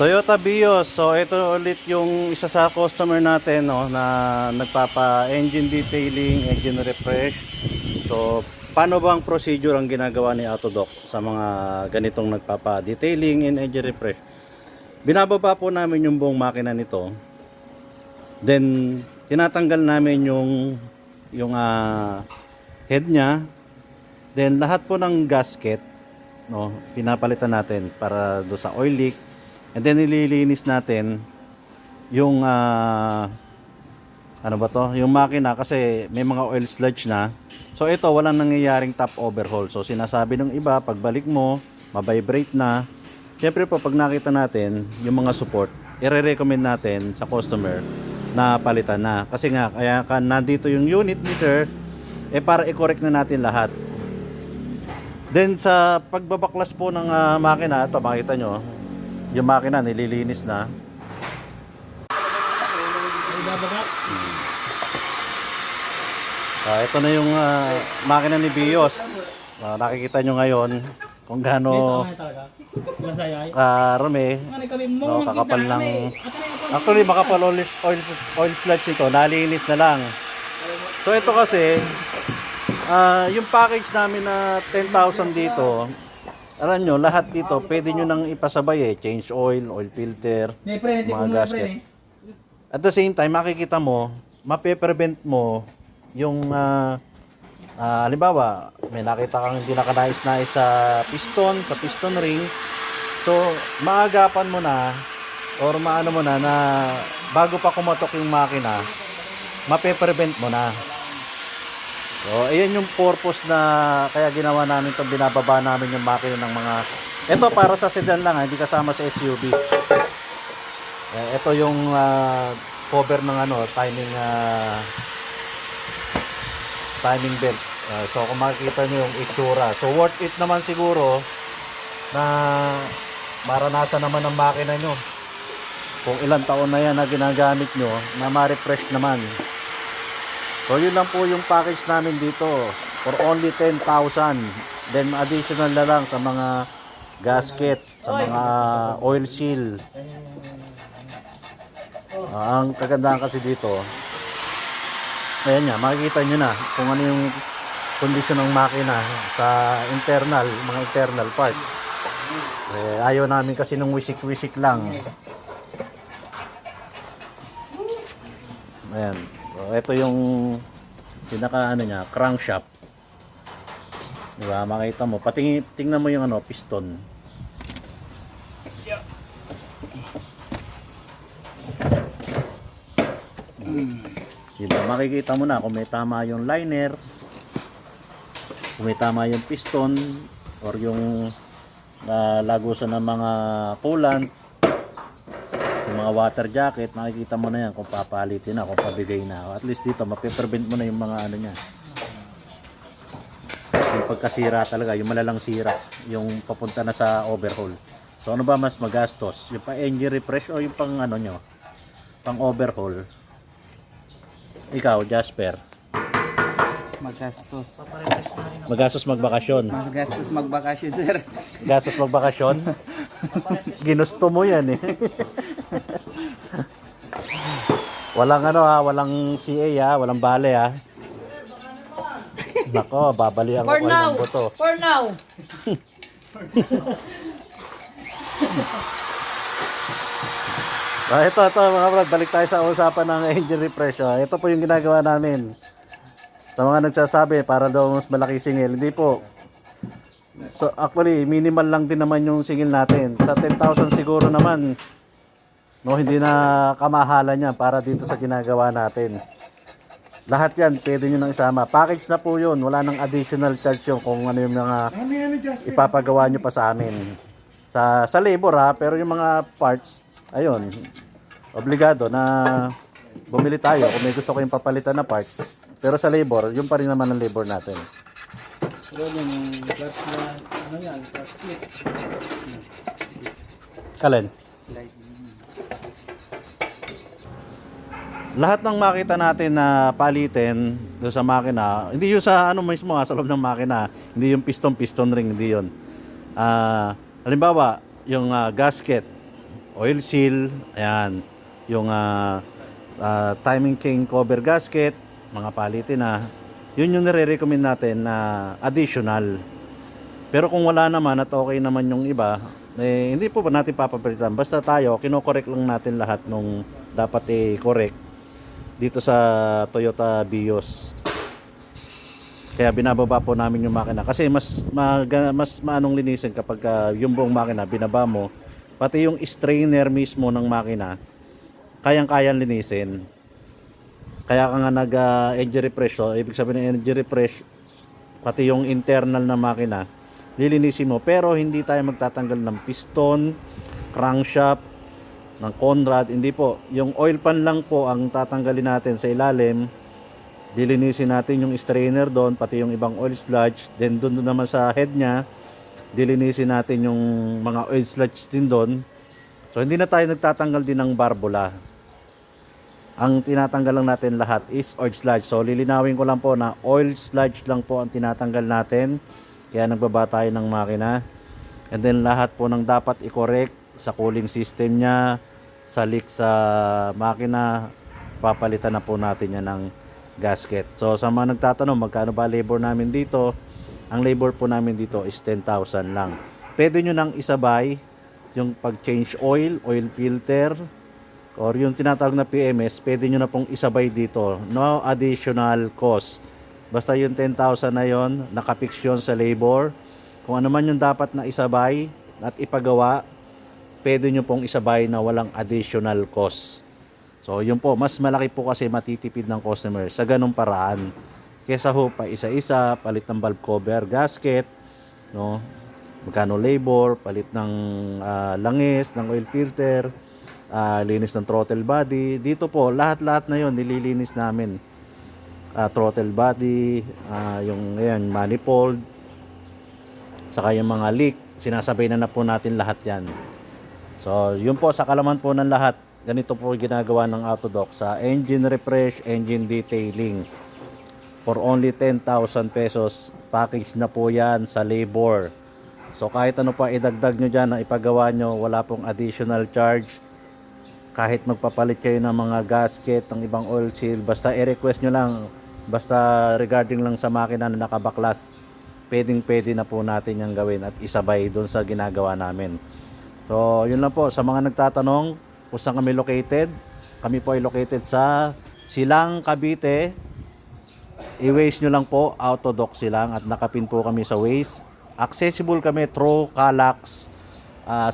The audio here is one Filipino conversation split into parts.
Toyota Vios. So ito ulit yung isa sa customer natin, no, na nagpapa-engine detailing, engine refresh. So paano bang procedure ang ginagawa ni Autodoc sa mga ganitong nagpapa-detailing and engine refresh? Binababa po namin yung buong makina nito. Then tinatanggal namin yung head niya. Then lahat po ng gasket, no, pinapalitan natin para do sa oil leak. And then nililinis natin yung ano ba to? Yung makina kasi may mga oil sludge na. So ito walang nangyayaring top overhaul. So sinasabi ng iba pagbalik mo, ma-vibrate na. Siyempre po pag nakita natin yung mga support, i-recommend natin sa customer na palitan na. Kasi nga kaya nandito yung unit ni sir para i-correct na natin lahat. Then sa pagbabaklas po ng makina, ito makita nyo, yung makina nililinis na. Ito na yung makina ni Vios. Nakikita nyo ngayon kung gaano karami, no, kakapal ng actually makapal oil sludge ito, nalinis na lang. So ito kasi yung package namin na 10,000 dito, alam nyo, lahat dito pwede nyo nang ipasabay change oil, oil filter, mga gasket. At the same time, makikita mo, mape-prevent mo yung halimbawa, may nakita kang hindi nakanais-nais sa piston ring. So, maagapan mo na or maano mo na bago pa kumatok yung makina, mape-prevent mo na. So, ayan yung purpose na kaya ginawa namin itong binababa namin yung makina ng mga... Ito para sa sedan lang, hindi kasama sa SUV. Ito yung cover ng timing belt. So, kung makikita nyo yung itsura. So, worth it naman siguro na maranasan naman ng makina nyo. Kung ilang taon na yan na ginagamit nyo, na ma-refresh naman. So yun lang po yung package namin dito for only 10,000. Then additional na lang sa mga gasket, sa mga oil seal. Ang kagandahan kasi dito, ayan nga, makikita nyo na kung ano yung kondisyon ng makina sa mga internal parts. Ayaw namin kasi nung wisik-wisik lang. Ayan. So, ito yung pinaka niya, crankshaft. Diba? Makita mo. Tingnan mo yung piston. Diba? Makikita mo na kung may tama yung liner, kung may tama yung piston, or yung lagusan ng mga coolant, yung mga water jacket, makikita mo na yan kung papalitin na, kung pabigay na. At least dito, mapiprevent mo na yung mga niya. Yung pagkasira talaga, yung malalang sira, yung papunta na sa overhaul. So ano ba mas magastos? Yung pa engine refresh o yung pang pang overhaul? Ikaw, Jasper? Magastos. Magastos magbakasyon. Magastos magbakasyon, sir. Gastos magbakasyon? Ginusto mo yan Walang walang CA walang bale Nako, babalian ko kayo ng boto. For now. Ito mga brad, balik tayo sa usapan ng engine refresh. Ito po yung ginagawa namin. Sa mga nagsasabi para daw mas malaki singil, hindi po. So actually, minimal lang din naman yung singil natin. Sa 10,000 siguro naman, no, hindi na kamahalan yan para dito sa ginagawa natin. Lahat yan, pwede nyo nang isama. Package na po yun. Wala nang additional charge yung kung ano yung mga ipapagawa nyo pa sa amin. Sa labor pero yung mga parts, ayun, obligado na bumili tayo kung may gusto kayong papalitan na parts. Pero sa labor, yung pa rin naman ang labor natin. Kalen? Lahat ng makita natin na palitin doon sa makina, hindi yung sa mismo sa loob ng makina, hindi yung piston ring, hindi yun. Halimbawa, yung gasket oil seal, ayan, yung timing chain cover gasket, mga palitin na, yun yung nire-recommend natin na additional. Pero kung wala naman at okay naman yung iba, hindi po ba natin papapalitan. Basta tayo, kino-correct lang natin lahat nung dapat i-correct dito sa Toyota Vios. Kaya binababa po namin yung makina. Kasi mas maanong linisin kapag yung buong makina binaba mo. Pati yung strainer mismo ng makina, kayang-kayang linisin. Kaya ka nga nag-engine refresh. So, ibig sabihin ng engine refresh, pati yung internal na makina, lilinisin mo. Pero hindi tayo magtatanggal ng piston, crankshaft, ng Conrad. Hindi po. Yung oil pan lang po ang tatanggalin natin sa ilalim. Dilinisin natin yung strainer doon, pati yung ibang oil sludge. Then doon naman sa head niya, dilinisin natin yung mga oil sludge din doon. So hindi na tayo nagtatanggal din ng barbula. Ang tinatanggal lang natin lahat is oil sludge. So lilinawin ko lang po na oil sludge lang po ang tinatanggal natin. Kaya nagbaba tayo ng makina. And then lahat po ng dapat i-correct sa cooling system niya, sa leak sa makina, papalitan na po natin yan ng gasket. So sa mga nagtatanong magkano ba labor namin dito, ang labor po namin dito is 10,000 lang. Pwede nyo nang isabay yung pag-change oil, oil filter, or yung tinatawag na PMS, pwede nyo na pong isabay dito. No additional cost. Basta yung 10,000 na yon, nakapix yun sa labor. Kung ano man yung dapat na isabay at ipagawa, pwede nyo pong isabay na walang additional cost. So yun po, mas malaki po kasi matitipid ng customer sa ganung paraan. Kesa ho pa isa-isa, palit ng valve cover, gasket, no? Magkano labor, palit ng langis, ng oil filter, linis ng throttle body. Dito po, lahat-lahat na yon nililinis namin. Throttle body, yung ayan, manifold, saka yung mga leak, sinasabay na po natin lahat yan. So, yun po, sa kalaman po ng lahat, ganito po ginagawa ng Autodoc sa engine refresh, engine detailing. For only 10,000 pesos, package na po yan sa labor. So, kahit ano pa idagdag nyo dyan na ipagawa nyo, wala pong additional charge. Kahit magpapalit kayo ng mga gasket, ng ibang oil seal, basta i-request nyo lang, basta regarding lang sa makina na nakabaklas, pwedeng-pwede na po natin yung gawin at isabay doon sa ginagawa namin. So, yun lang po. Sa mga nagtatanong kung saan kami located, kami po ay located sa Silang, Cavite. I-Waze nyo lang po, Autodoc Silang, at nakapin po kami sa Waze. Accessible kami through Calax,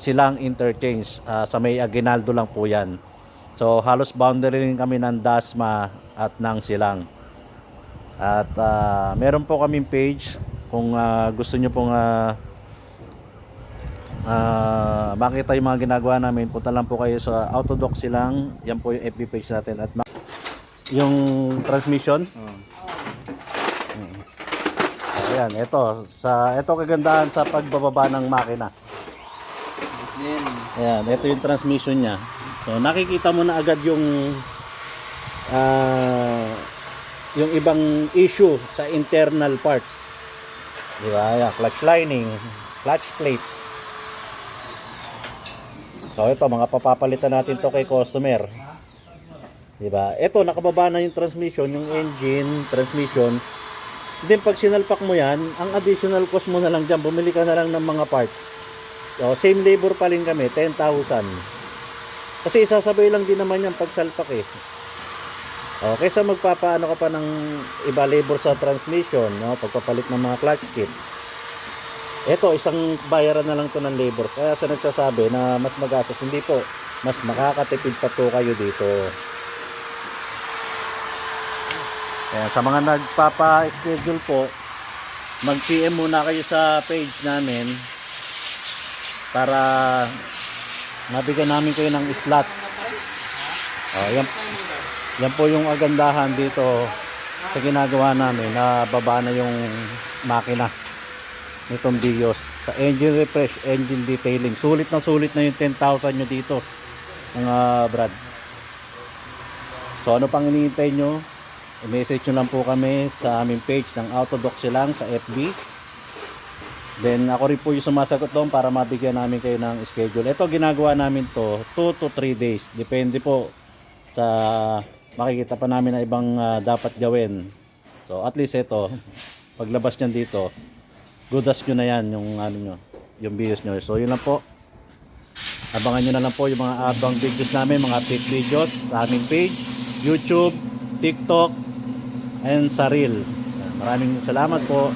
Silang Interchange. Sa may Aguinaldo lang po yan. So, halos boundary rin kami ng Dasma at ng Silang. At meron po kaming page kung gusto nyo pong makita yung mga ginagawa namin, punta lang po kayo sa Autodoc Silang. Yan po yung FB page natin. At yung transmission. Ayan, ito kagandahan sa pagbababa ng makina. Ayan, ito yung transmission niya. So nakikita mo na agad yung ibang issue sa internal parts. Di ba? Ayan, clutch lining, clutch plate. So ito, mga papapalitan natin to kay customer. Diba? Ito, nakababa na yung transmission, yung engine, transmission. Then pag sinalpak mo yan, ang additional cost mo na lang dyan, bumili ka na lang ng mga parts. So, same labor pa rin kami, 10,000. Kasi isasabay lang din naman yung pagsalpak eh. O, kaysa magpapaano ka pa ng iba labor sa transmission, no? Pagpapalit ng mga clutch kit. Ito, isang bayaran na lang to ng labor. Kaya sa nagsasabi na mas magastos, hindi po. Mas makakatipid pa to kayo dito. Kaya sa mga nagpapa-schedule po, mag-PM muna kayo sa page namin para mabigyan namin kayo ng slot. Yan po yung agandahan dito sa ginagawa namin na baba na yung makina nitong Vios sa engine refresh, engine detailing. Sulit na yung 10,000 nyo dito mga brad. So ano pang hinihintay nyo? I-message nyo lang po kami sa aming page ng Autodoc Silang sa FB. Then ako rin po yung sumasagot doon para mabigyan namin kayo ng schedule. Ito ginagawa namin to 2 to 3 days. Depende po sa makikita pa namin na ibang dapat gawin. So at least ito, paglabas niyan dito, goodas nyo na yan yung ano nyo, yung videos nyo. So yun lang po. Abangan nyo na lang po yung mga abang videos namin, mga update videos sa aming page, YouTube, TikTok, and sa Reel. Maraming salamat po.